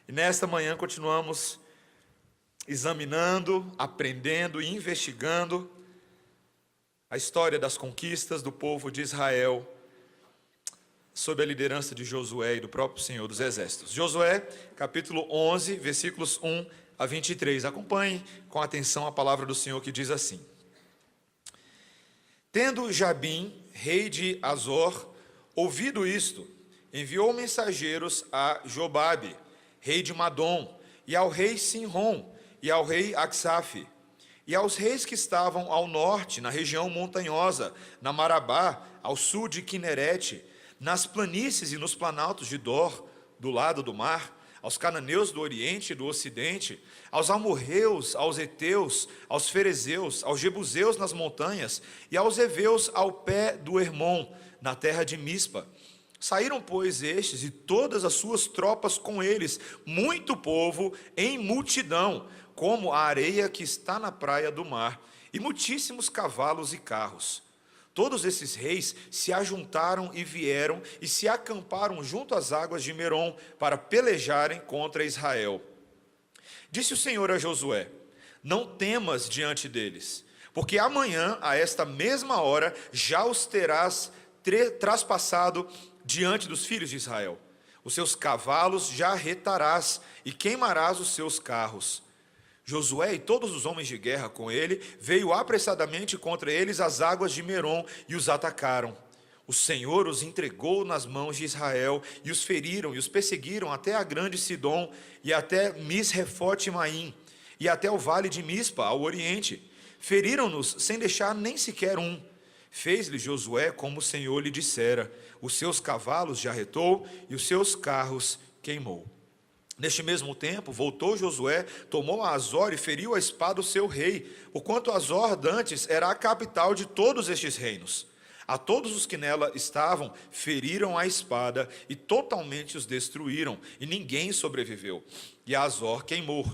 E nesta manhã continuamos examinando, aprendendo e investigando a história das conquistas do povo de Israel, sob a liderança de Josué e do próprio Senhor dos Exércitos. Josué, capítulo 11, versículos 1 a 23. Acompanhe com atenção a palavra do Senhor que diz assim: Tendo Jabim, rei de Azor, ouvido isto, enviou mensageiros a Jobabe, rei de Madom, e ao rei Sinrom, e ao rei Aksaf, e aos reis que estavam ao norte, na região montanhosa, na Marabá, ao sul de Quinerete, nas planícies e nos planaltos de Dor, do lado do mar, aos cananeus do oriente e do ocidente, aos amorreus, aos heteus, aos ferezeus, aos jebuseus nas montanhas, e aos heveus ao pé do Hermon, na terra de Mispa. Saíram, pois, estes e todas as suas tropas com eles, muito povo em multidão, como a areia que está na praia do mar, e muitíssimos cavalos e carros. Todos esses reis se ajuntaram e vieram e se acamparam junto às águas de Merom para pelejarem contra Israel. Disse o Senhor a Josué: Não temas diante deles, porque amanhã, a esta mesma hora, já os terás traspassado diante dos filhos de Israel. Os seus cavalos já retarás e queimarás os seus carros. Josué e todos os homens de guerra com ele veio apressadamente contra eles às águas de Merom e os atacaram. O Senhor os entregou nas mãos de Israel e os feriram e os perseguiram até a grande Sidom e até Misrefote-Maim e até o vale de Mispa, ao oriente. Feriram-nos sem deixar nem sequer um. Fez-lhe Josué como o Senhor lhe dissera. Os seus cavalos jarretou e os seus carros queimou. Neste mesmo tempo, voltou Josué, tomou a Azor e feriu a espada o seu rei, porquanto Azor dantes era a capital de todos estes reinos. A todos os que nela estavam, feriram a espada e totalmente os destruíram, e ninguém sobreviveu. E a Azor queimou.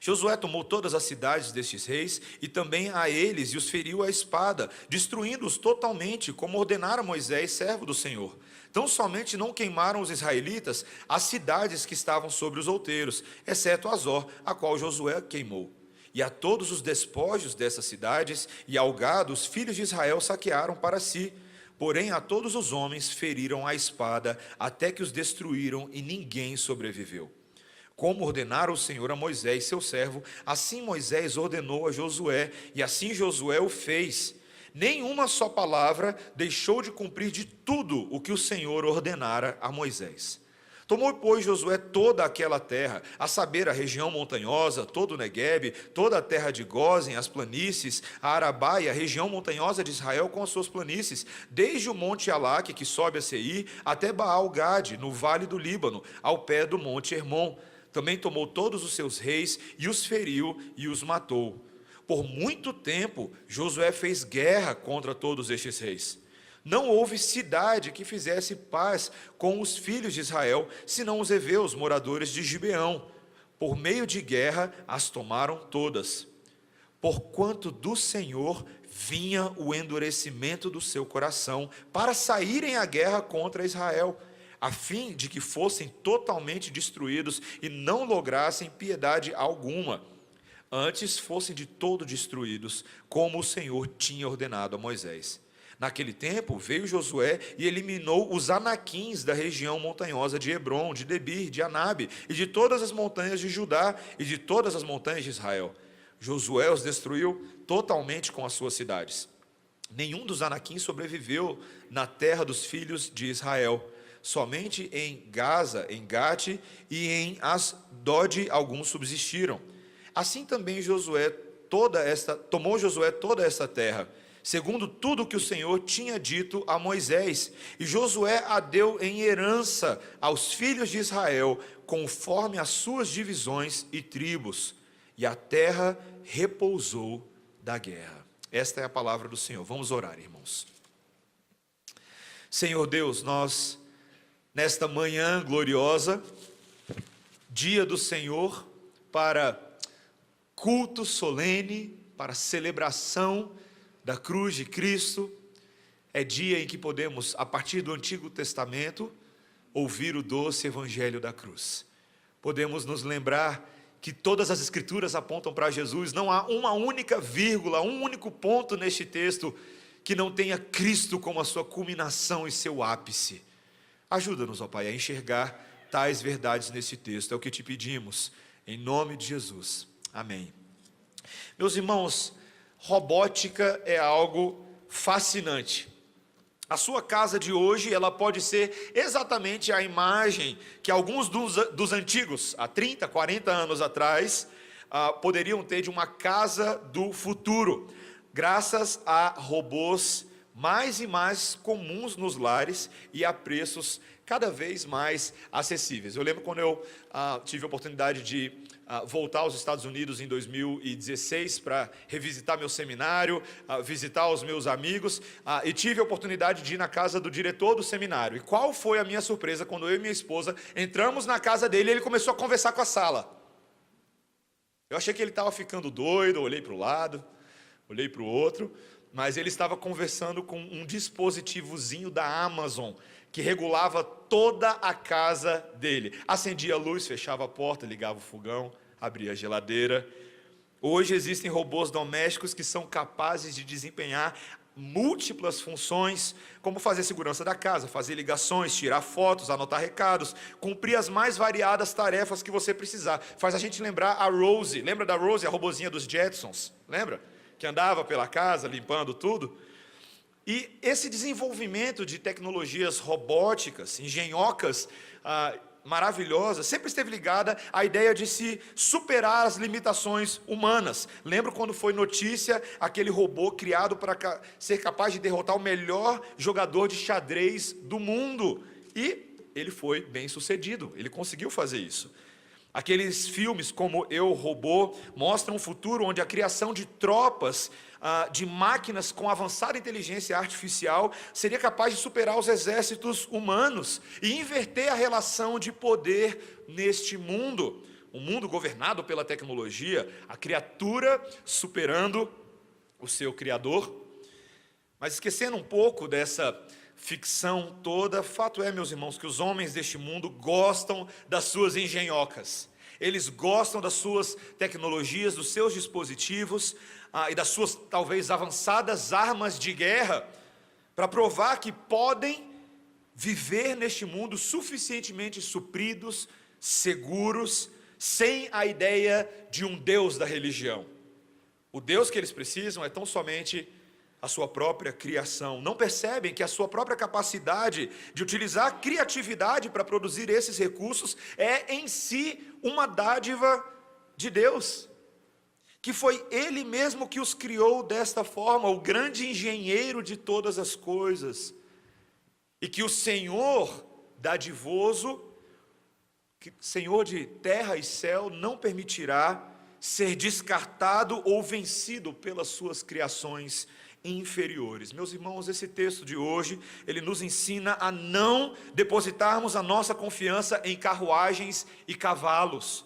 Josué tomou todas as cidades destes reis, e também a eles, e os feriu a espada, destruindo-os totalmente, como ordenara Moisés, servo do Senhor. Tão somente não queimaram os israelitas as cidades que estavam sobre os outeiros, exceto Azor, a qual Josué queimou. E a todos os despojos dessas cidades, e ao gado, os filhos de Israel saquearam para si. Porém, a todos os homens feriram a espada, até que os destruíram, e ninguém sobreviveu. Como ordenara o Senhor a Moisés, seu servo, assim Moisés ordenou a Josué, e assim Josué o fez. Nenhuma só palavra deixou de cumprir de tudo o que o Senhor ordenara a Moisés. Tomou, pois, Josué toda aquela terra, a saber, a região montanhosa, todo o Neguebe, toda a terra de Gósen, as planícies, a Arabá e a região montanhosa de Israel com as suas planícies, desde o monte Alaque, que sobe a Seir, até Baal-Gade, no vale do Líbano, ao pé do monte Hermon. Também tomou todos os seus reis e os feriu e os matou. Por muito tempo, Josué fez guerra contra todos estes reis. Não houve cidade que fizesse paz com os filhos de Israel, senão os heveus, moradores de Gibeão. Por meio de guerra, as tomaram todas. Porquanto do Senhor vinha o endurecimento do seu coração, para saírem à guerra contra Israel, a fim de que fossem totalmente destruídos e não lograssem piedade alguma. Antes fossem de todo destruídos, como o Senhor tinha ordenado a Moisés. Naquele tempo veio Josué e eliminou os anaquins da região montanhosa de Hebrom, de Debir, de Anabe, e de todas as montanhas de Judá e de todas as montanhas de Israel. Josué os destruiu totalmente com as suas cidades. Nenhum dos anaquins sobreviveu na terra dos filhos de Israel. Somente em Gaza, em Gate e em Asdod alguns subsistiram. Assim também tomou Josué toda esta terra, segundo tudo que o Senhor tinha dito a Moisés, e Josué a deu em herança aos filhos de Israel, conforme as suas divisões e tribos, e a terra repousou da guerra. Esta é a palavra do Senhor. Vamos orar, irmãos. Senhor Deus, nós, nesta manhã gloriosa, dia do Senhor, para culto solene, para celebração da cruz de Cristo, é dia em que podemos, a partir do Antigo Testamento, ouvir o doce evangelho da cruz. podemos nos lembrar que todas as escrituras apontam para Jesus. Não há uma única vírgula, um único ponto neste texto que não tenha Cristo como a sua culminação e seu ápice. Ajuda-nos, ó Pai, a enxergar tais verdades nesse texto. É o que te pedimos, em nome de Jesus. Amém. Meus irmãos, robótica é algo fascinante. A sua casa de hoje, ela pode ser exatamente a imagem que alguns dos antigos, há 30, 40 anos atrás, poderiam ter de uma casa do futuro, graças a robôs mais e mais comuns nos lares e a preços cada vez mais acessíveis. Eu lembro quando eu tive a oportunidade de voltar aos Estados Unidos em 2016 para revisitar meu seminário, visitar os meus amigos, e tive a oportunidade de ir na casa do diretor do seminário. E qual foi a minha surpresa quando eu e minha esposa entramos na casa dele e ele começou a conversar com a sala. Eu achei que ele estava ficando doido, eu olhei para o lado, olhei para o outro, mas ele estava conversando com um dispositivozinho da Amazon, que regulava toda a casa dele. Acendia a luz, fechava a porta, ligava o fogão, abria a geladeira. Hoje existem robôs domésticos que são capazes de desempenhar múltiplas funções, como fazer segurança da casa, fazer ligações, tirar fotos, anotar recados, cumprir as mais variadas tarefas que você precisar. Faz a gente lembrar a Rose. Lembra da Rose, a robozinha dos Jetsons? Lembra? Que andava pela casa, limpando tudo. E esse desenvolvimento de tecnologias robóticas, engenhocas maravilhosas, sempre esteve ligada à ideia de se superar as limitações humanas. Lembro quando foi notícia aquele robô criado para ser capaz de derrotar o melhor jogador de xadrez do mundo. E ele foi bem sucedido, ele conseguiu fazer isso. Aqueles filmes como Eu, Robô mostram um futuro onde a criação de tropas de máquinas com avançada inteligência artificial seria capaz de superar os exércitos humanos e inverter a relação de poder neste mundo. Um mundo governado pela tecnologia, a criatura superando o seu Criador. Mas esquecendo um pouco dessa ficção toda, fato é, meus irmãos, que os homens deste mundo gostam das suas engenhocas. Eles gostam das suas tecnologias, dos seus dispositivos e das suas, talvez, avançadas armas de guerra, para provar que podem viver neste mundo suficientemente supridos, seguros, sem a ideia de um Deus da religião. O Deus que eles precisam é tão somente a sua própria criação. Não percebem que a sua própria capacidade de utilizar a criatividade para produzir esses recursos é em si uma dádiva de Deus, que foi Ele mesmo que os criou desta forma, o grande engenheiro de todas as coisas, e que o Senhor dadivoso, Senhor de terra e céu, não permitirá ser descartado ou vencido pelas suas criações inferiores. Meus irmãos, esse texto de hoje, ele nos ensina a não depositarmos a nossa confiança em carruagens e cavalos,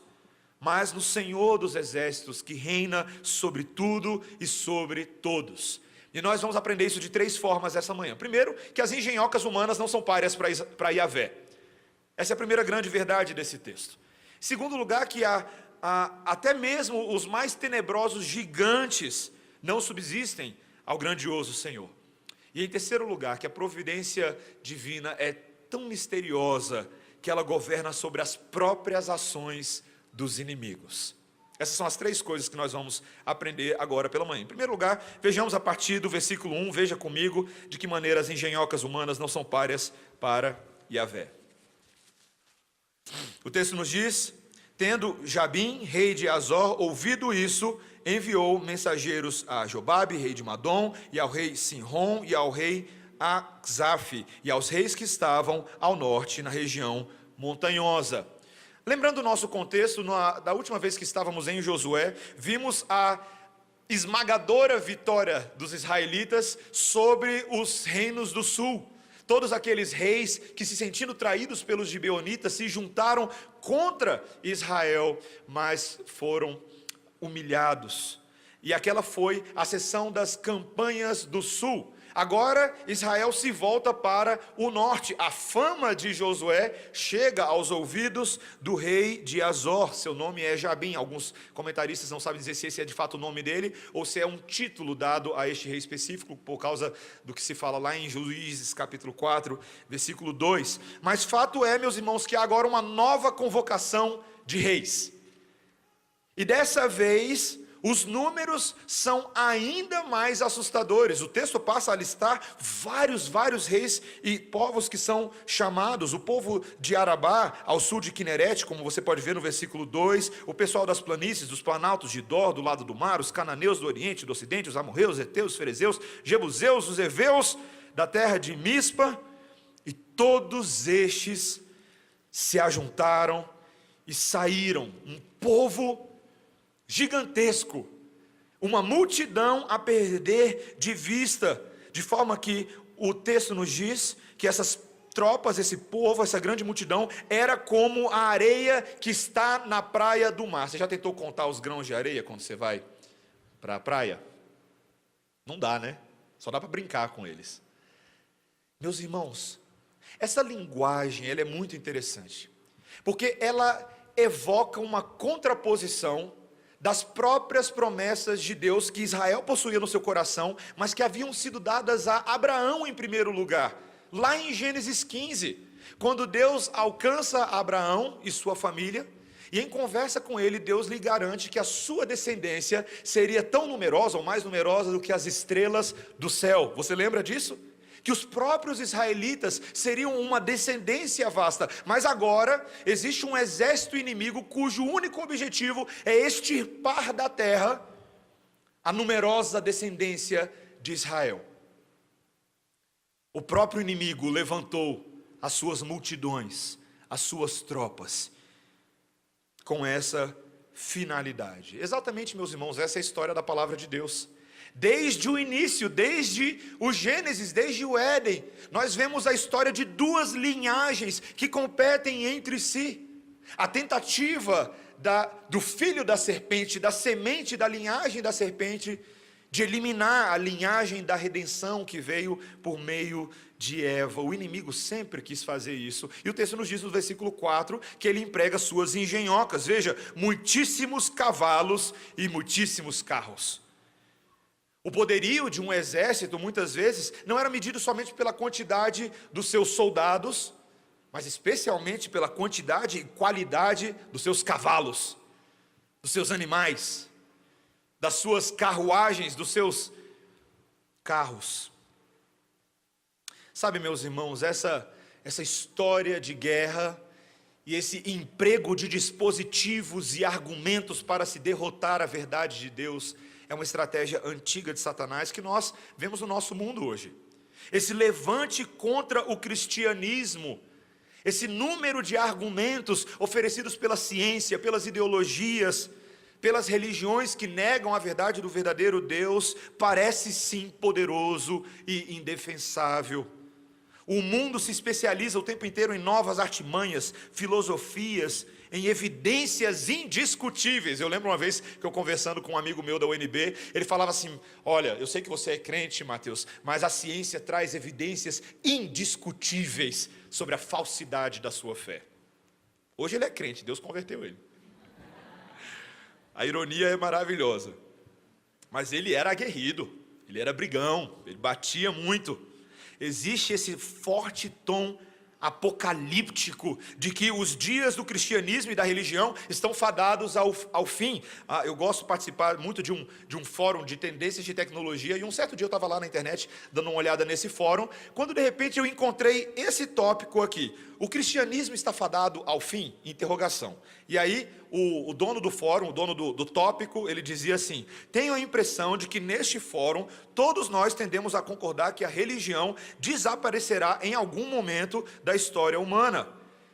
mas no Senhor dos exércitos, que reina sobre tudo e sobre todos. E nós vamos aprender isso de 3 formas essa manhã. Primeiro, que as engenhocas humanas não são párias para Yahvé. Essa é a primeira grande verdade desse texto. Em segundo lugar, que até mesmo os mais tenebrosos gigantes não subsistem ao grandioso Senhor. E em terceiro lugar, que a providência divina é tão misteriosa que ela governa sobre as próprias ações dos inimigos. Essas são as 3 coisas que nós vamos aprender agora pela manhã. Em primeiro lugar, vejamos a partir do versículo 1, veja comigo de que maneira as engenhocas humanas não são párias para Yahvé. O texto nos diz: tendo Jabim, rei de Azor, ouvido isso, enviou mensageiros a Jobabe, rei de Madom, e ao rei Sinrom, e ao rei Aczaf, e aos reis que estavam ao norte, na região montanhosa. Lembrando o nosso contexto, da última vez que estávamos em Josué, vimos a esmagadora vitória dos israelitas sobre os reinos do sul. Todos aqueles reis que, se sentindo traídos pelos gibeonitas, se juntaram contra Israel, mas foram humilhados. E aquela foi a sessão das campanhas do sul. Agora Israel se volta para o norte. A fama de Josué chega aos ouvidos do rei de Azor. Seu nome é Jabim. Alguns comentaristas não sabem dizer se esse é de fato o nome dele ou se é um título dado a este rei específico, por causa do que se fala lá em Juízes capítulo 4, versículo 2. Mas fato é, meus irmãos, que há agora uma nova convocação de reis. E dessa vez os números são ainda mais assustadores. O texto passa a listar vários reis e povos que são chamados. O povo de Arabá, ao sul de Quinerete, como você pode ver no versículo 2. O pessoal das planícies, dos planaltos de Dor, do lado do mar. Os cananeus do oriente, do ocidente. Os amorreus, os heteus, os ferezeus, jebuseus, os heveus, da terra de Mispa. E todos estes se ajuntaram e saíram. Um povo gigantesco, uma multidão a perder de vista, de forma que o texto nos diz que essas tropas, esse povo, essa grande multidão, era como a areia que está na praia do mar. Você já tentou contar os grãos de areia quando você vai para a praia? Não dá, né? Só dá para brincar com eles. Meus irmãos, essa linguagem, ela é muito interessante, porque ela evoca uma contraposição das próprias promessas de Deus que Israel possuía no seu coração, mas que haviam sido dadas a Abraão em primeiro lugar. Lá em Gênesis 15, quando Deus alcança Abraão e sua família, e em conversa com ele, Deus lhe garante que a sua descendência seria tão numerosa, ou mais numerosa do que as estrelas do céu. Você lembra disso? Que os próprios israelitas seriam uma descendência vasta, mas agora existe um exército inimigo cujo único objetivo é extirpar da terra a numerosa descendência de Israel. O próprio inimigo levantou as suas multidões, as suas tropas, com essa finalidade. Exatamente, meus irmãos, essa é a história da palavra de Deus. Desde o início, desde o Gênesis, desde o Éden, nós vemos a história de duas linhagens que competem entre si. A tentativa do filho da serpente, da semente da linhagem da serpente, de eliminar a linhagem da redenção que veio por meio de Eva. O inimigo sempre quis fazer isso. E o texto nos diz no versículo 4 que ele emprega suas engenhocas. Veja, muitíssimos cavalos e muitíssimos carros. O poderio de um exército, muitas vezes, não era medido somente pela quantidade dos seus soldados, mas especialmente pela quantidade e qualidade dos seus cavalos, dos seus animais, das suas carruagens, dos seus carros. Sabe, meus irmãos, essa história de guerra e esse emprego de dispositivos e argumentos para se derrotar a verdade de Deus é uma estratégia antiga de Satanás que nós vemos no nosso mundo hoje. Esse levante contra o cristianismo, esse número de argumentos oferecidos pela ciência, pelas ideologias, pelas religiões que negam a verdade do verdadeiro Deus, parece sim poderoso e indefensável. O mundo se especializa o tempo inteiro em novas artimanhas, filosofias, em evidências indiscutíveis. Eu lembro uma vez que eu conversando com um amigo meu da UNB, ele falava assim: olha, eu sei que você é crente, Mateus, mas a ciência traz evidências indiscutíveis sobre a falsidade da sua fé. Hoje ele é crente, Deus converteu ele. A ironia é maravilhosa. Mas ele era aguerrido, ele era brigão, ele batia muito. Existe esse forte tom apocalíptico de que os dias do cristianismo e da religião estão fadados ao fim. Eu gosto de participar muito de um fórum de tendências de tecnologia, e um certo dia eu estava lá na internet dando uma olhada nesse fórum, quando de repente eu encontrei esse tópico aqui: o cristianismo está fadado ao fim? Interrogação. E aí o dono do fórum, o dono do tópico, ele dizia assim: tenho a impressão de que neste fórum todos nós tendemos a concordar que a religião desaparecerá em algum momento da história humana.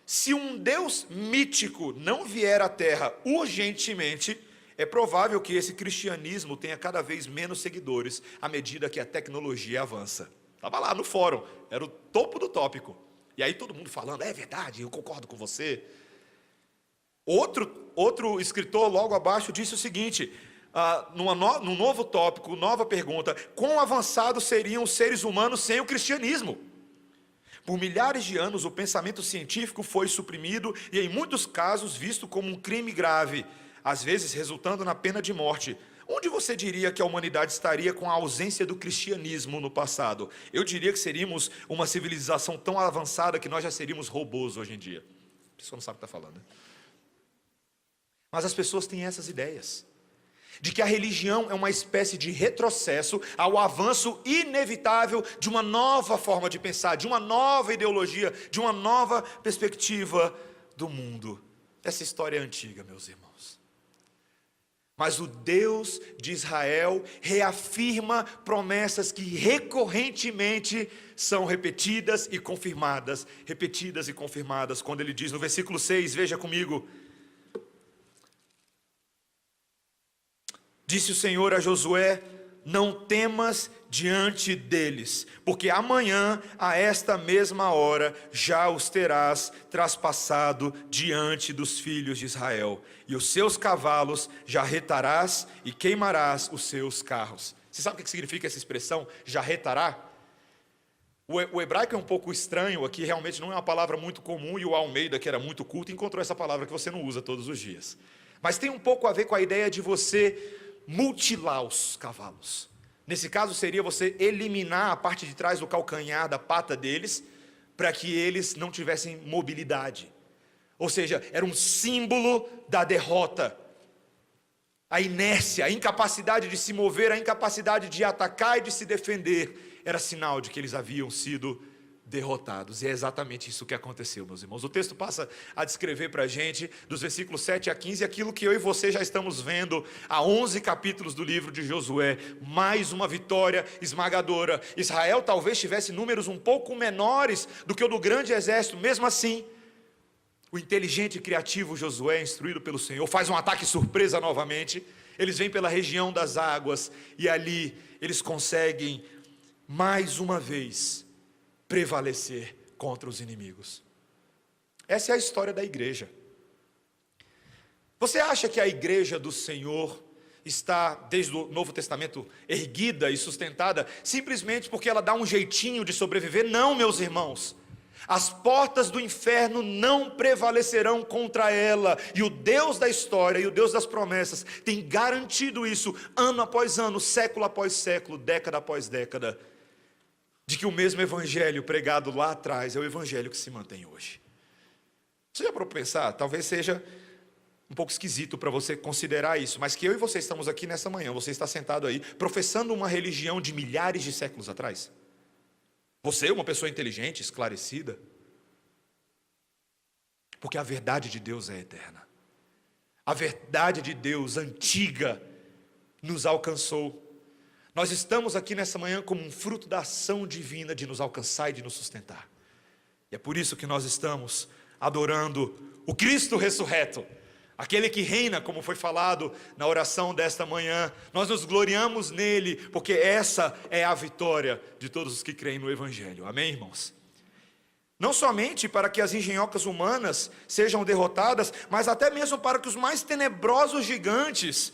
Se um Deus mítico não vier à Terra urgentemente, é provável que esse cristianismo tenha cada vez menos seguidores à medida que a tecnologia avança. Estava lá no fórum, era o topo do tópico. E aí todo mundo falando: é verdade, eu concordo com você. Outro escritor logo abaixo disse o seguinte: num novo tópico, nova pergunta: quão avançados seriam os seres humanos sem o cristianismo? Por milhares de anos, o pensamento científico foi suprimido e, em muitos casos, visto como um crime grave, às vezes resultando na pena de morte. Onde você diria que a humanidade estaria com a ausência do cristianismo no passado? Eu diria que seríamos uma civilização tão avançada que nós já seríamos robôs hoje em dia. A pessoa não sabe o que está falando, né? Mas as pessoas têm essas ideias de que a religião é uma espécie de retrocesso ao avanço inevitável de uma nova forma de pensar, de uma nova ideologia, de uma nova perspectiva do mundo. Essa história é antiga, meus irmãos. Mas o Deus de Israel reafirma promessas que recorrentemente são repetidas e confirmadas, quando ele diz no versículo 6, veja comigo: disse o Senhor a Josué: não temas diante deles, porque amanhã, a esta mesma hora, já os terás traspassado diante dos filhos de Israel, e os seus cavalos jarretarás e queimarás os seus carros. Você sabe o que significa essa expressão, jarretará? O hebraico é um pouco estranho aqui, realmente não é uma palavra muito comum, e o Almeida, que era muito culto, encontrou essa palavra que você não usa todos os dias. Mas tem um pouco a ver com a ideia de você mutilar os cavalos. Nesse caso seria você eliminar a parte de trás do calcanhar da pata deles, para que eles não tivessem mobilidade. Ou seja, era um símbolo da derrota. A inércia, a incapacidade de se mover, a incapacidade de atacar e de se defender, era sinal de que eles haviam sido derrotados. E é exatamente isso que aconteceu, meus irmãos. O texto passa a descrever para a gente, dos versículos 7 a 15, aquilo que eu e você já estamos vendo há 11 capítulos do livro de Josué. Mais uma vitória esmagadora. Israel talvez tivesse números um pouco menores do que o do grande exército. Mesmo assim, o inteligente e criativo Josué, instruído pelo Senhor, faz um ataque surpresa novamente. Eles vêm pela região das águas e ali eles conseguem mais uma vez prevalecer contra os inimigos. Essa é a história da igreja. Você acha que a igreja do Senhor está, desde o Novo Testamento, erguida e sustentada simplesmente porque ela dá um jeitinho de sobreviver? Não, meus irmãos. As portas do inferno não prevalecerão contra ela, e o Deus da história e o Deus das promessas tem garantido isso ano após ano, século após século, década após década, de que o mesmo evangelho pregado lá atrás é o evangelho que se mantém hoje. Você já parou para pensar? Talvez seja um pouco esquisito para você considerar isso, mas que eu e você estamos aqui nessa manhã, você está sentado aí, professando uma religião de milhares de séculos atrás. Você é uma pessoa inteligente, esclarecida, porque a verdade de Deus é eterna. A verdade de Deus antiga nos alcançou. Nós estamos aqui nessa manhã como um fruto da ação divina de nos alcançar e de nos sustentar. E é por isso que nós estamos adorando o Cristo ressurreto, aquele que reina, como foi falado na oração desta manhã. Nós nos gloriamos nele, porque essa é a vitória de todos os que creem no Evangelho. Amém, irmãos? Não somente para que as engenhocas humanas sejam derrotadas, mas até mesmo para que os mais tenebrosos gigantes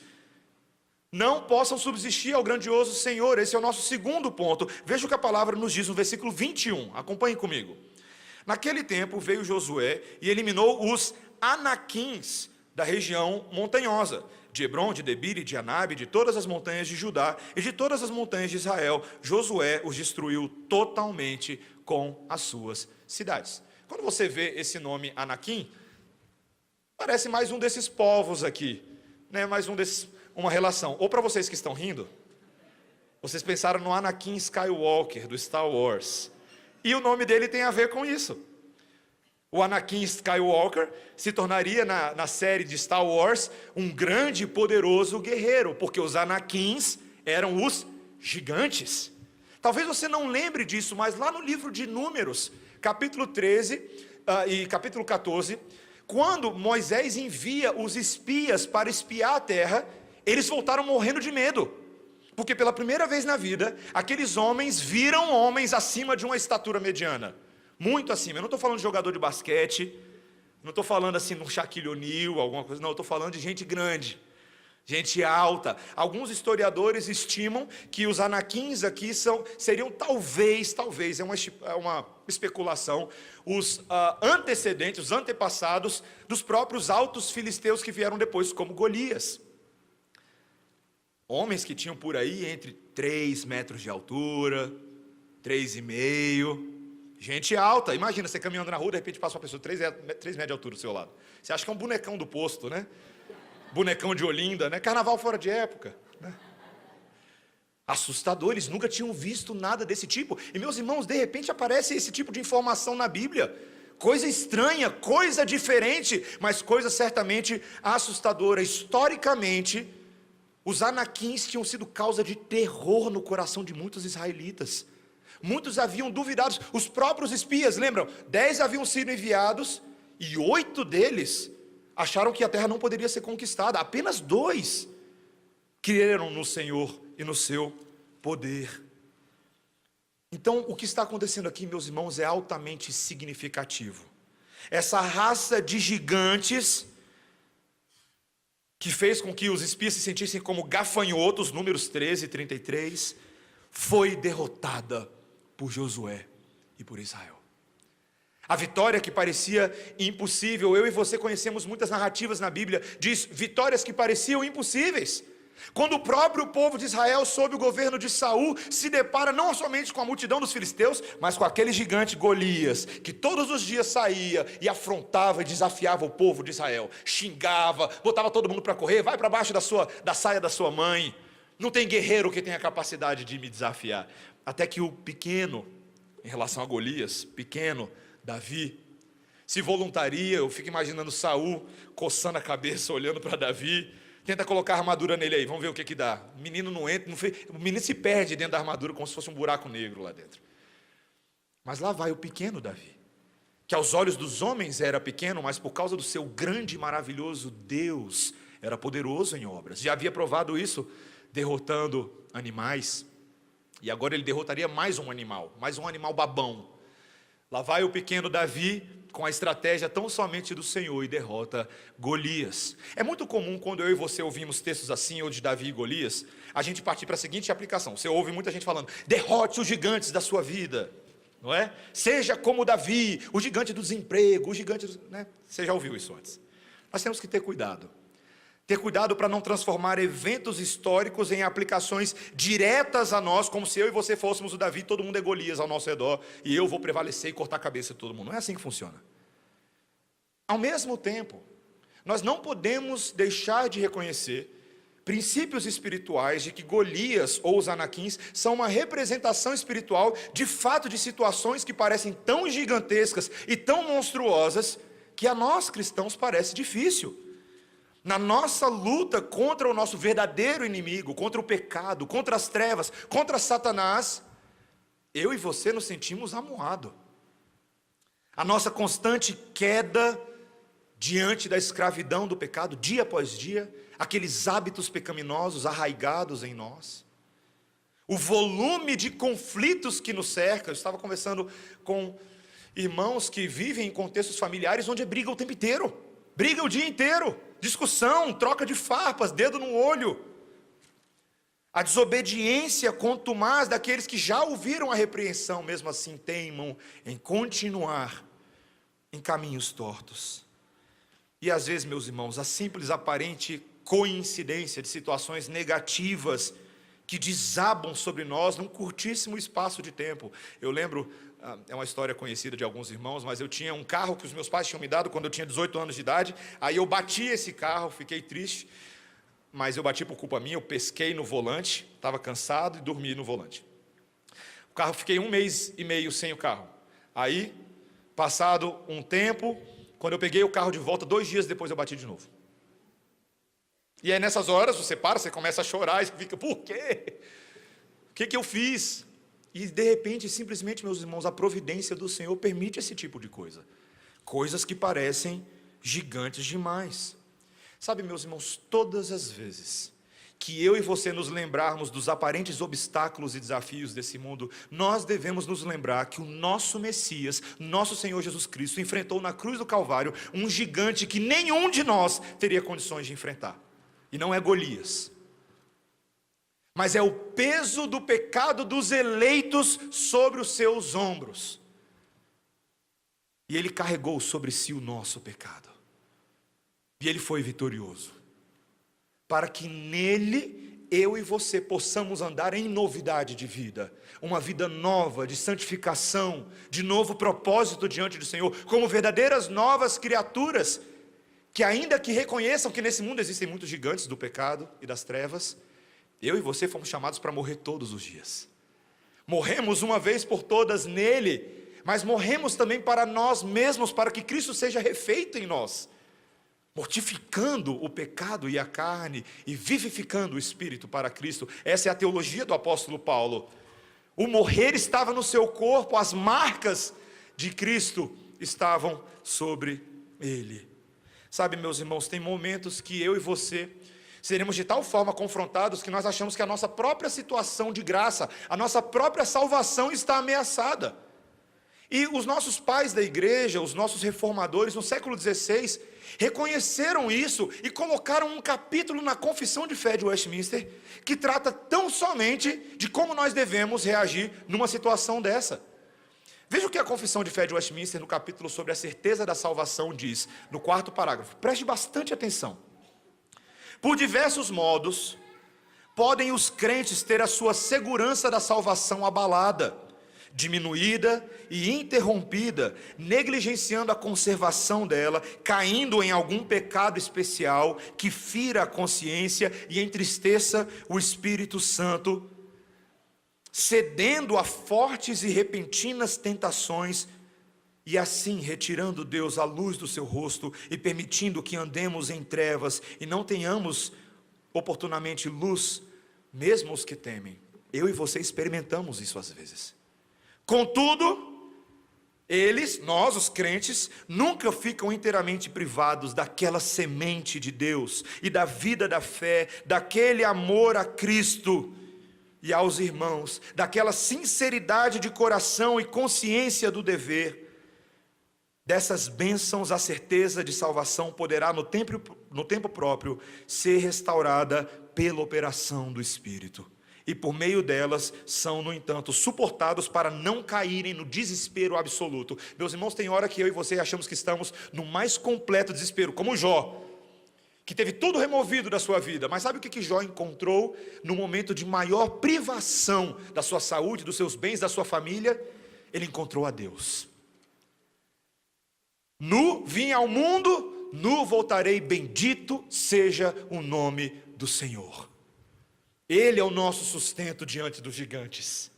não possam subsistir ao grandioso Senhor. Esse é o nosso segundo ponto. Veja o que a palavra nos diz no versículo 21. Acompanhe comigo. Naquele tempo veio Josué e eliminou os anaquins da região montanhosa, de Hebrom, de Debir e de Anabe, de todas as montanhas de Judá e de todas as montanhas de Israel. Josué os destruiu totalmente com as suas cidades. Quando você vê esse nome Anaquim, parece mais um desses povos aqui, né? Mais um desses, uma relação. Ou para vocês que estão rindo, vocês pensaram no Anakin Skywalker do Star Wars, e o nome dele tem a ver com isso. O Anakin Skywalker se tornaria na série de Star Wars um grande e poderoso guerreiro, porque os Anakins eram os gigantes. Talvez você não lembre disso, mas lá no livro de Números, capítulo 13 e capítulo 14, quando Moisés envia os espias para espiar a terra, eles voltaram morrendo de medo, porque pela primeira vez na vida, aqueles homens viram homens acima de uma estatura mediana, muito acima. Eu não estou falando de jogador de basquete, não estou falando assim de um Shaquille O'Neal, alguma coisa, não, eu estou falando de gente grande, Gente alta. Alguns historiadores estimam que os anaquins aqui seriam talvez, é uma especulação, os antecedentes, os antepassados dos próprios altos filisteus que vieram depois, como Golias. Homens que tinham por aí entre 3 metros de altura, 3,5. Gente alta. Imagina, você caminhando na rua, de repente passa uma pessoa 3 metros de altura do seu lado. Você acha que é um bonecão do posto, né? Bonecão de Olinda, né? Carnaval fora de época, né? Assustador, eles nunca tinham visto nada desse tipo. E meus irmãos, de repente aparece esse tipo de informação na Bíblia. Coisa estranha, coisa diferente, mas coisa certamente assustadora. Historicamente, os anaquins tinham sido causa de terror no coração de muitos israelitas. Muitos haviam duvidado, os próprios espias, lembram? 10 haviam sido enviados e 8 deles acharam que a terra não poderia ser conquistada. Apenas 2 creram no Senhor e no seu poder. Então, o que está acontecendo aqui, meus irmãos, é altamente significativo. Essa raça de gigantes, que fez com que os espias se sentissem como gafanhotos, Números 13 e 33, foi derrotada por Josué e por Israel. A vitória que parecia impossível, eu e você conhecemos muitas narrativas na Bíblia, diz vitórias que pareciam impossíveis. Quando o próprio povo de Israel, sob o governo de Saul, se depara não somente com a multidão dos filisteus, mas com aquele gigante Golias, que todos os dias saía e afrontava e desafiava o povo de Israel, xingava, botava todo mundo para correr, vai para baixo da saia da sua mãe, não tem guerreiro que tenha a capacidade de me desafiar. Até que o pequeno, em relação a Golias, pequeno Davi, se voluntaria. Eu fico imaginando Saul coçando a cabeça, olhando para Davi, tenta colocar a armadura nele aí, vamos ver o que dá. O menino não entra, o menino se perde dentro da armadura como se fosse um buraco negro lá dentro. Mas lá vai o pequeno Davi, que aos olhos dos homens era pequeno, mas por causa do seu grande e maravilhoso Deus, era poderoso em obras. Já havia provado isso, derrotando animais, e agora ele derrotaria mais um animal babão. Lá vai o pequeno Davi, com a estratégia tão somente do Senhor, e derrota Golias. É muito comum, quando eu e você ouvimos textos assim, ou de Davi e Golias, a gente partir para a seguinte aplicação. Você ouve muita gente falando, derrote os gigantes da sua vida, não é? Seja como Davi, o gigante do desemprego, o gigante, né? Você já ouviu isso antes. Nós temos que ter cuidado. Ter cuidado para não transformar eventos históricos em aplicações diretas a nós, como se eu e você fôssemos o Davi, todo mundo é Golias ao nosso redor, e eu vou prevalecer e cortar a cabeça de todo mundo. Não é assim que funciona. Ao mesmo tempo, nós não podemos deixar de reconhecer princípios espirituais de que Golias ou os anaquins são uma representação espiritual de fato de situações que parecem tão gigantescas e tão monstruosas que a nós cristãos parece difícil. Na nossa luta contra o nosso verdadeiro inimigo, contra o pecado, contra as trevas, contra Satanás, eu e você nos sentimos amuados. A nossa constante queda diante da escravidão do pecado, dia após dia, aqueles hábitos pecaminosos arraigados em nós, o volume de conflitos que nos cerca. Eu estava conversando com irmãos que vivem em contextos familiares onde briga o tempo inteiro, briga o dia inteiro, discussão, troca de farpas, dedo no olho. A desobediência contumaz daqueles que já ouviram a repreensão, mesmo assim teimam em continuar em caminhos tortos. E às vezes, meus irmãos, a simples aparente coincidência de situações negativas que desabam sobre nós num curtíssimo espaço de tempo. Eu lembro, é uma história conhecida de alguns irmãos, mas eu tinha um carro que os meus pais tinham me dado quando eu tinha 18 anos de idade. Aí eu bati esse carro, fiquei triste, mas eu bati por culpa minha. Eu pesquei no volante, estava cansado e dormi no volante. O carro, fiquei 1 mês e meio sem o carro. Aí, passado um tempo, quando eu peguei o carro de volta, 2 dias depois eu bati de novo. E aí nessas horas você para, você começa a chorar e fica, por quê? O que eu fiz? E de repente, simplesmente, meus irmãos, a providência do Senhor permite esse tipo de coisa. Coisas que parecem gigantes demais. Sabe, meus irmãos, todas as vezes que eu e você nos lembrarmos dos aparentes obstáculos e desafios desse mundo, nós devemos nos lembrar que o nosso Messias, nosso Senhor Jesus Cristo, enfrentou na cruz do Calvário um gigante que nenhum de nós teria condições de enfrentar. E não é Golias, mas é o peso do pecado dos eleitos sobre os seus ombros. E ele carregou sobre si o nosso pecado. E ele foi vitorioso. Para que nele, eu e você possamos andar em novidade de vida. Uma vida nova, de santificação, de novo propósito diante do Senhor. Como verdadeiras novas criaturas. Que ainda que reconheçam que nesse mundo existem muitos gigantes do pecado e das trevas, eu e você fomos chamados para morrer todos os dias. Morremos uma vez por todas nele, mas morremos também para nós mesmos, para que Cristo seja refeito em nós, mortificando o pecado e a carne e vivificando o Espírito para Cristo. Essa é a teologia do apóstolo Paulo. O morrer estava no seu corpo, as marcas de Cristo estavam sobre ele. Sabe, meus irmãos, tem momentos que eu e você seremos de tal forma confrontados que nós achamos que a nossa própria situação de graça, a nossa própria salvação está ameaçada. E os nossos pais da igreja, os nossos reformadores no século XVI, reconheceram isso e colocaram um capítulo na Confissão de Fé de Westminster que trata tão somente de como nós devemos reagir numa situação dessa. Veja o que a Confissão de Fé de Westminster, no capítulo sobre a certeza da salvação, diz, no 4º parágrafo. Preste bastante atenção. Por diversos modos, podem os crentes ter a sua segurança da salvação abalada, diminuída e interrompida, negligenciando a conservação dela, caindo em algum pecado especial que fira a consciência e entristeça o Espírito Santo, cedendo a fortes e repentinas tentações, e assim retirando Deus a luz do seu rosto e permitindo que andemos em trevas e não tenhamos oportunamente luz, mesmo os que temem. Eu e você experimentamos isso às vezes. Contudo, nós, os crentes, nunca ficam inteiramente privados daquela semente de Deus e da vida da fé, daquele amor a Cristo e aos irmãos, daquela sinceridade de coração e consciência do dever. Dessas bênçãos, a certeza de salvação poderá no tempo próprio ser restaurada pela operação do Espírito. E por meio delas são, no entanto, suportados para não caírem no desespero absoluto. Meus irmãos, tem hora que eu e você achamos que estamos no mais completo desespero, como Jó, que teve tudo removido da sua vida. Mas sabe o que Jó encontrou no momento de maior privação da sua saúde, dos seus bens, da sua família? Ele encontrou a Deus. Nu vim ao mundo, nu voltarei, bendito seja o nome do Senhor. Ele é o nosso sustento diante dos gigantes.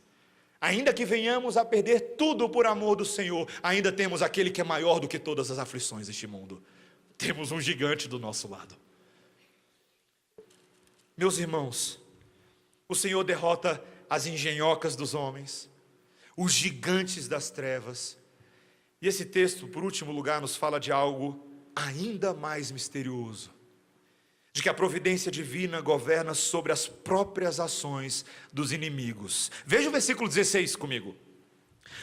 Ainda que venhamos a perder tudo por amor do Senhor, ainda temos aquele que é maior do que todas as aflições deste mundo. Temos um gigante do nosso lado. Meus irmãos, o Senhor derrota as engenhocas dos homens, os gigantes das trevas. E esse texto, por último lugar, nos fala de algo ainda mais misterioso. De que a providência divina governa sobre as próprias ações dos inimigos. Veja o versículo 16 comigo.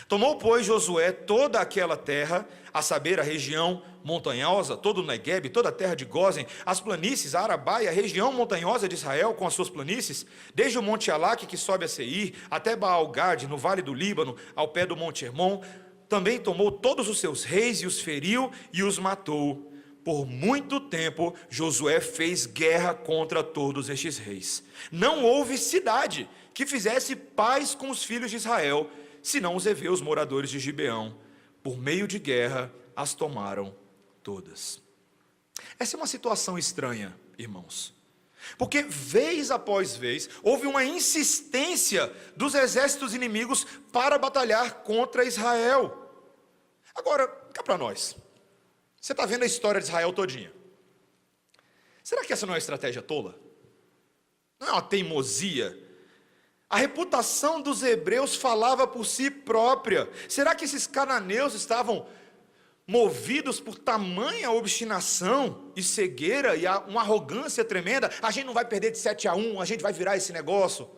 Tomou, pois, Josué toda aquela terra, a saber, a região montanhosa, todo o Neguebe, toda a terra de Gósen, as planícies, a Arabaia, a região montanhosa de Israel com as suas planícies, desde o monte Alaque que sobe a Seir, até Baal-Gade, no vale do Líbano, ao pé do monte Hermon. Também tomou todos os seus reis e os feriu e os matou. Por muito tempo Josué fez guerra contra todos estes reis. Não houve cidade que fizesse paz com os filhos de Israel, senão os heveus moradores de Gibeão. Por meio de guerra as tomaram todas. Essa é uma situação estranha, irmãos. Porque vez após vez houve uma insistência dos exércitos inimigos para batalhar contra Israel. Agora, cá para nós. Você está vendo a história de Israel todinha. Será que essa não é uma estratégia tola? Não é uma teimosia? A reputação dos hebreus falava por si própria. Será que esses cananeus estavam movidos por tamanha obstinação e cegueira e uma arrogância tremenda? A gente não vai perder de 7-1, a gente vai virar esse negócio.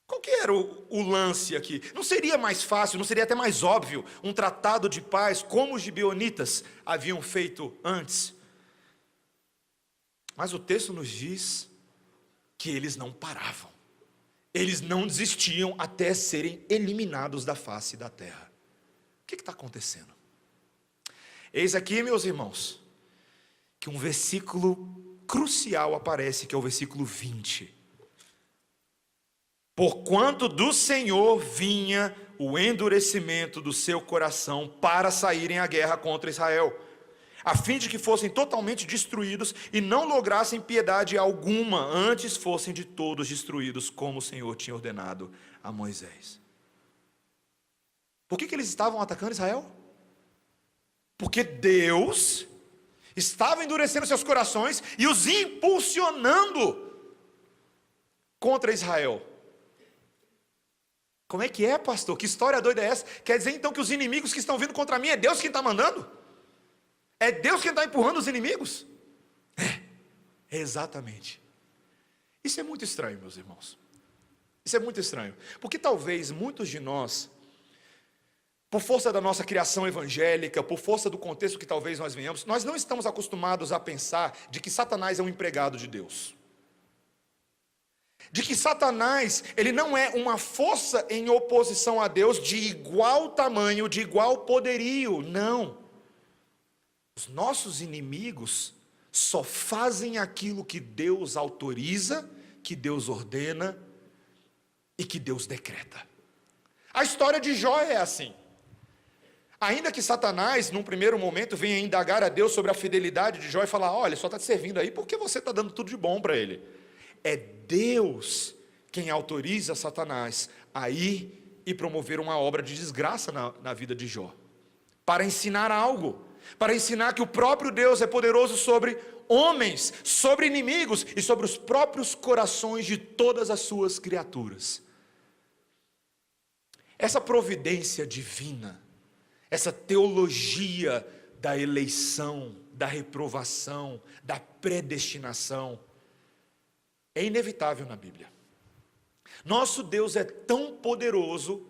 Qual que era o lance aqui? Não seria mais fácil, não seria até mais óbvio um tratado de paz como os gibeonitas haviam feito antes? Mas o texto nos diz que eles não paravam. Eles não desistiam até serem eliminados da face da terra. O que está acontecendo? Eis aqui, meus irmãos, que um versículo crucial aparece, que é o versículo 20. Porquanto do Senhor vinha o endurecimento do seu coração para saírem à guerra contra Israel, a fim de que fossem totalmente destruídos e não lograssem piedade alguma, antes fossem de todos destruídos, como o Senhor tinha ordenado a Moisés. Por que eles estavam atacando Israel? Porque Deus estava endurecendo seus corações e os impulsionando contra Israel. Como é que é, pastor? Que história doida é essa? Quer dizer então que os inimigos que estão vindo contra mim, é Deus quem está mandando? É Deus quem está empurrando os inimigos? É exatamente. Isso é muito estranho, meus irmãos. Isso é muito estranho. Porque talvez muitos de nós, por força da nossa criação evangélica, por força do contexto que talvez nós venhamos, nós não estamos acostumados a pensar de que Satanás é um empregado de Deus. De que Satanás, ele não é uma força em oposição a Deus de igual tamanho, de igual poderio, não. Os nossos inimigos só fazem aquilo que Deus autoriza, que Deus ordena e que Deus decreta. A história de Jó é assim. Ainda que Satanás, num primeiro momento, venha indagar a Deus sobre a fidelidade de Jó e falar: olha, só está te servindo aí porque você está dando tudo de bom para ele. É Deus quem autoriza Satanás a ir e promover uma obra de desgraça na vida de Jó, para ensinar algo, para ensinar que o próprio Deus é poderoso sobre homens, sobre inimigos e sobre os próprios corações de todas as suas criaturas. Essa providência divina, essa teologia da eleição, da reprovação, da predestinação, é inevitável na Bíblia. Nosso Deus é tão poderoso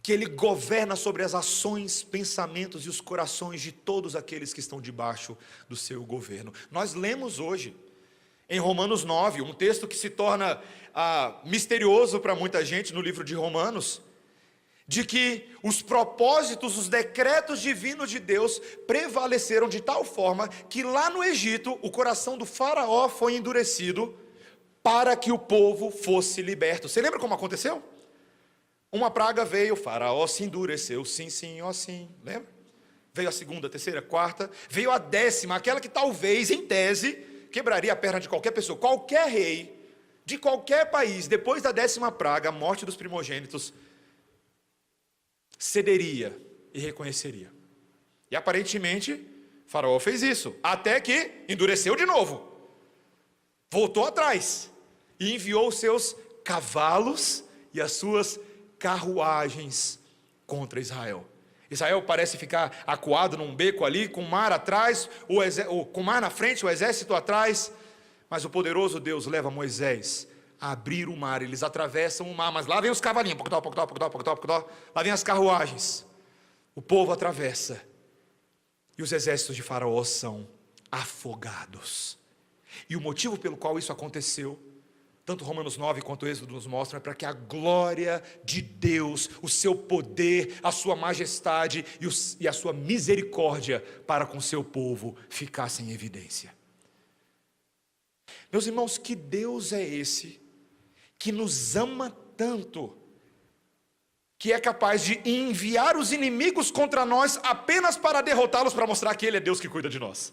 que Ele governa sobre as ações, pensamentos e os corações de todos aqueles que estão debaixo do seu governo. Nós lemos hoje, em Romanos 9, um texto que se torna misterioso para muita gente no livro de Romanos, de que os propósitos, os decretos divinos de Deus prevaleceram de tal forma que lá no Egito o coração do faraó foi endurecido para que o povo fosse liberto. Você lembra como aconteceu? Uma praga veio, o faraó se endureceu, sim, ó sim, lembra? Veio a segunda, terceira, quarta, veio a 10ª, aquela que talvez, em tese, quebraria a perna de qualquer pessoa. Qualquer rei, de qualquer país, depois da 10ª praga, a morte dos primogênitos, cederia e reconheceria. E aparentemente, faraó fez isso, até que endureceu de novo. Voltou atrás e enviou os seus cavalos e as suas carruagens contra Israel. Israel parece ficar acuado num beco ali, com o mar atrás, com o mar na frente, o exército atrás, mas o poderoso Deus leva Moisés a abrir o mar. Eles atravessam o mar, mas lá vem os cavalinhos, lá vem as carruagens, o povo atravessa, e os exércitos de Faraó são afogados. E o motivo pelo qual isso aconteceu, tanto Romanos 9 quanto o Êxodo nos mostram, é para que a glória de Deus, o seu poder, a sua majestade e a sua misericórdia para com o seu povo ficassem em evidência. Meus irmãos, que Deus é esse que nos ama tanto, que é capaz de enviar os inimigos contra nós apenas para derrotá-los, para mostrar que Ele é Deus que cuida de nós?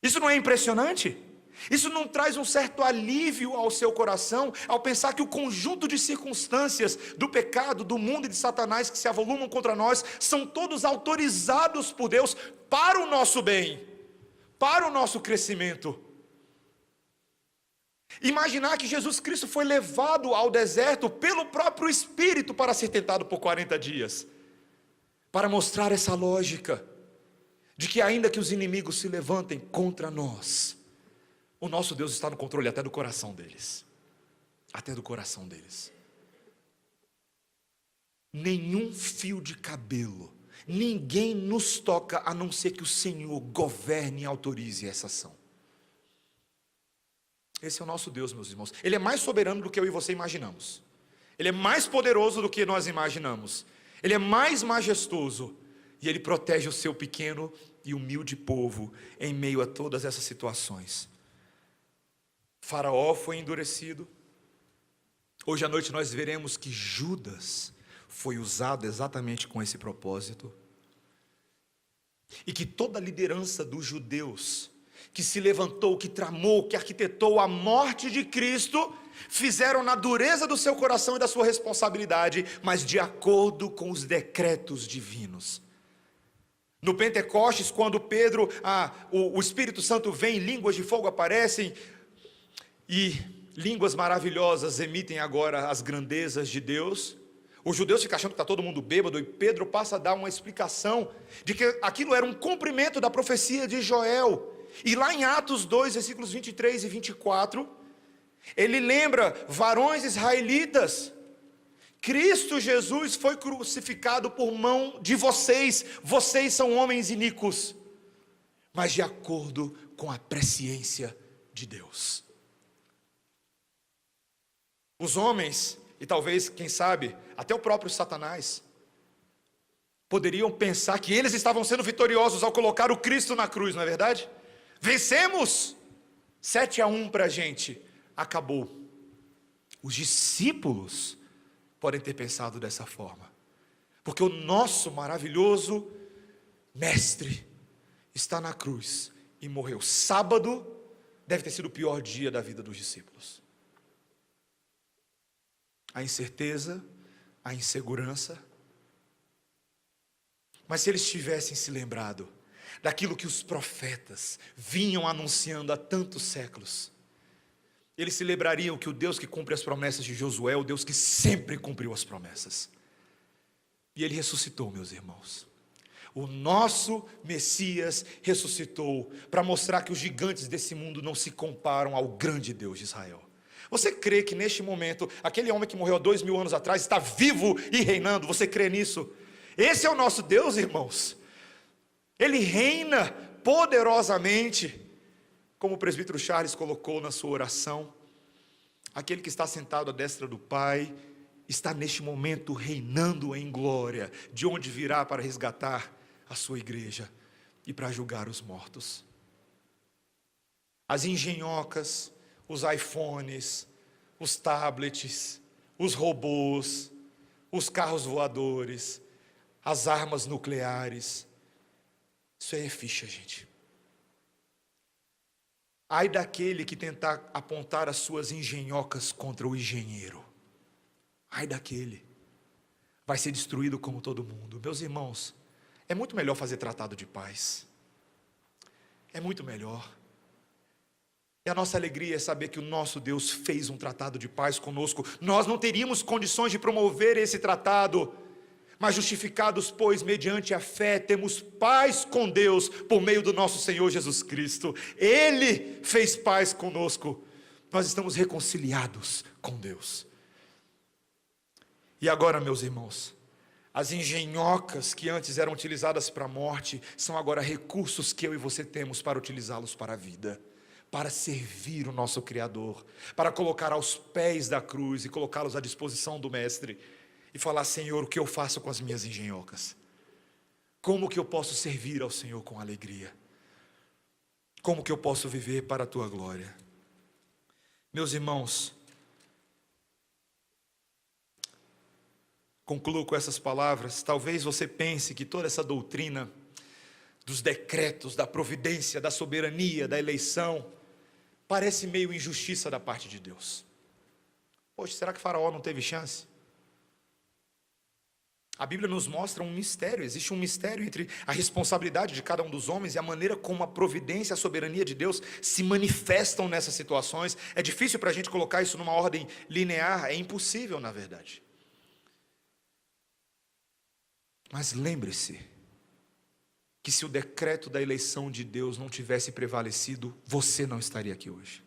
Isso não é impressionante? Isso não traz um certo alívio ao seu coração, ao pensar que o conjunto de circunstâncias do pecado, do mundo e de Satanás que se avolumam contra nós, são todos autorizados por Deus para o nosso bem, para o nosso crescimento? Imaginar que Jesus Cristo foi levado ao deserto pelo próprio Espírito para ser tentado por 40 dias, para mostrar essa lógica, de que ainda que os inimigos se levantem contra nós, o nosso Deus está no controle até do coração deles. Até do coração deles. Nenhum fio de cabelo, ninguém nos toca, a não ser que o Senhor governe e autorize essa ação. Esse é o nosso Deus, meus irmãos. Ele é mais soberano do que eu e você imaginamos. Ele é mais poderoso do que nós imaginamos. Ele é mais majestoso. E Ele protege o seu pequeno e humilde povo em meio a todas essas situações. Faraó foi endurecido. Hoje à noite nós veremos que Judas foi usado exatamente com esse propósito. E que toda a liderança dos judeus que se levantou, que tramou, que arquitetou a morte de Cristo, fizeram na dureza do seu coração e da sua responsabilidade, mas de acordo com os decretos divinos. No Pentecostes, quando Pedro, o Espírito Santo vem, línguas de fogo aparecem, e línguas maravilhosas emitem agora as grandezas de Deus. Os judeus ficam achando que está todo mundo bêbado, e Pedro passa a dar uma explicação de que aquilo era um cumprimento da profecia de Joel. E lá em Atos 2, versículos 23 e 24, ele lembra: varões israelitas, Cristo Jesus foi crucificado por mão de vocês. Vocês são homens iníquos, mas de acordo com a presciência de Deus. Os homens, e talvez, quem sabe, até o próprio Satanás, poderiam pensar que eles estavam sendo vitoriosos ao colocar o Cristo na cruz, não é verdade? Vencemos! 7-1 para a gente. Acabou. Os discípulos podem ter pensado dessa forma, porque o nosso maravilhoso mestre está na cruz e morreu. Sábado deve ter sido o pior dia da vida dos discípulos. A incerteza, a insegurança. Mas se eles tivessem se lembrado daquilo que os profetas vinham anunciando há tantos séculos, eles se lembrariam que o Deus que cumpre as promessas de Josué é o Deus que sempre cumpriu as promessas. E Ele ressuscitou, meus irmãos. O nosso Messias ressuscitou para mostrar que os gigantes desse mundo não se comparam ao grande Deus de Israel. Você crê que neste momento, aquele homem que morreu há 2000 anos atrás está vivo e reinando? Você crê nisso? Esse é o nosso Deus, irmãos. Ele reina poderosamente, como o presbítero Charles colocou na sua oração. Aquele que está sentado à destra do Pai está neste momento reinando em glória, de onde virá para resgatar a sua igreja e para julgar os mortos. As engenhocas, os iPhones, os tablets, os robôs, os carros voadores, as armas nucleares, isso aí é ficha, gente. Ai daquele que tentar apontar as suas engenhocas contra o engenheiro. Ai daquele. Vai ser destruído como todo mundo. Meus irmãos, é muito melhor fazer tratado de paz. É muito melhor. E a nossa alegria é saber que o nosso Deus fez um tratado de paz conosco. Nós não teríamos condições de promover esse tratado, mas justificados, pois, mediante a fé, temos paz com Deus, por meio do nosso Senhor Jesus Cristo. Ele fez paz conosco. Nós estamos reconciliados com Deus. E agora, meus irmãos, as engenhocas que antes eram utilizadas para a morte, são agora recursos que eu e você temos para utilizá-los para a vida, para servir o nosso Criador, para colocar aos pés da cruz e colocá-los à disposição do Mestre, e falar: Senhor, o que eu faço com as minhas engenhocas? Como que eu posso servir ao Senhor com alegria? Como que eu posso viver para a Tua glória? Meus irmãos, concluo com essas palavras. Talvez você pense que toda essa doutrina dos decretos, da providência, da soberania, da eleição, parece meio injustiça da parte de Deus. Poxa, será que Faraó não teve chance? A Bíblia nos mostra um mistério. Existe um mistério entre a responsabilidade de cada um dos homens e a maneira como a providência e a soberania de Deus se manifestam nessas situações. É difícil para a gente colocar isso numa ordem linear, é impossível, na verdade. Mas lembre-se que se o decreto da eleição de Deus não tivesse prevalecido, você não estaria aqui hoje.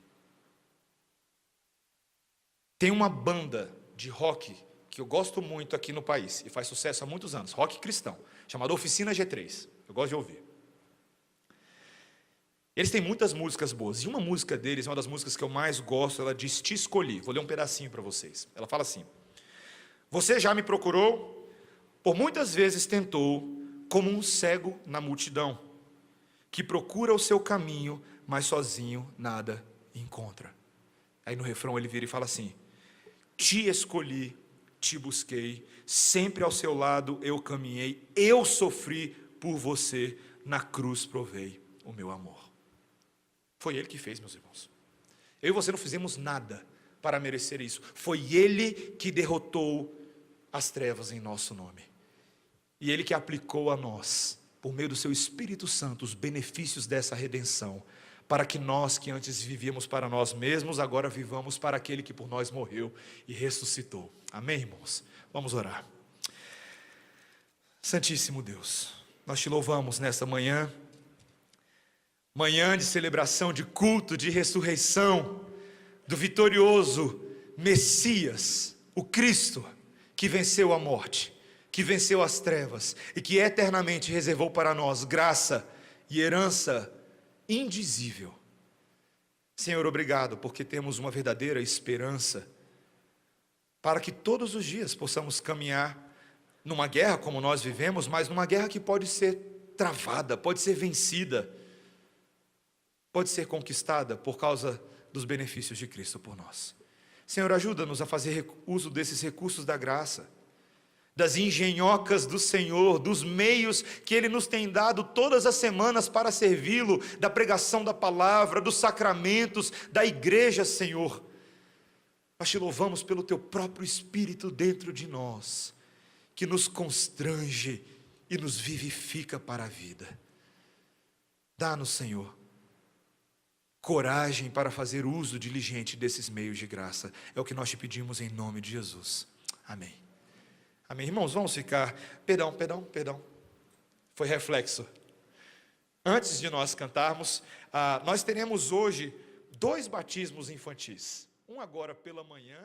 Tem uma banda de rock que eu gosto muito aqui no país, e faz sucesso há muitos anos, rock cristão, chamado Oficina G3, eu gosto de ouvir. Eles têm muitas músicas boas, e uma música deles, uma das músicas que eu mais gosto, ela diz: Te escolhi. Vou ler um pedacinho para vocês. Ela fala assim: Você já me procurou, por muitas vezes tentou, como um cego na multidão, que procura o seu caminho, mas sozinho nada encontra. Aí no refrão ele vira e fala assim: Te escolhi, te busquei, sempre ao seu lado eu caminhei, eu sofri por você, na cruz provei o meu amor. Foi Ele que fez, meus irmãos. Eu e você não fizemos nada para merecer isso. Foi Ele que derrotou as trevas em nosso nome. E Ele que aplicou a nós, por meio do seu Espírito Santo, os benefícios dessa redenção, para que nós que antes vivíamos para nós mesmos, agora vivamos para aquele que por nós morreu e ressuscitou. Amém, irmãos? Vamos orar. Santíssimo Deus, nós te louvamos nesta manhã, manhã de celebração, de culto, de ressurreição, do vitorioso Messias, o Cristo, que venceu a morte, que venceu as trevas, e que eternamente reservou para nós graça e herança indizível. Senhor, obrigado, porque temos uma verdadeira esperança, para que todos os dias possamos caminhar numa guerra como nós vivemos, mas numa guerra que pode ser travada, pode ser vencida, pode ser conquistada por causa dos benefícios de Cristo por nós. Senhor, ajuda-nos a fazer uso desses recursos da graça, das engenhocas do Senhor, dos meios que Ele nos tem dado todas as semanas para servi-lo, da pregação da palavra, dos sacramentos, da igreja, Senhor. Nós te louvamos pelo Teu próprio Espírito dentro de nós, que nos constrange e nos vivifica para a vida. Dá-nos, Senhor, coragem para fazer uso diligente desses meios de graça. É o que nós te pedimos em nome de Jesus. Amém. Amém. Irmãos, vamos ficar... Perdão. Foi reflexo. Antes de nós cantarmos, nós teremos hoje 2 batismos infantis. Um agora pela manhã...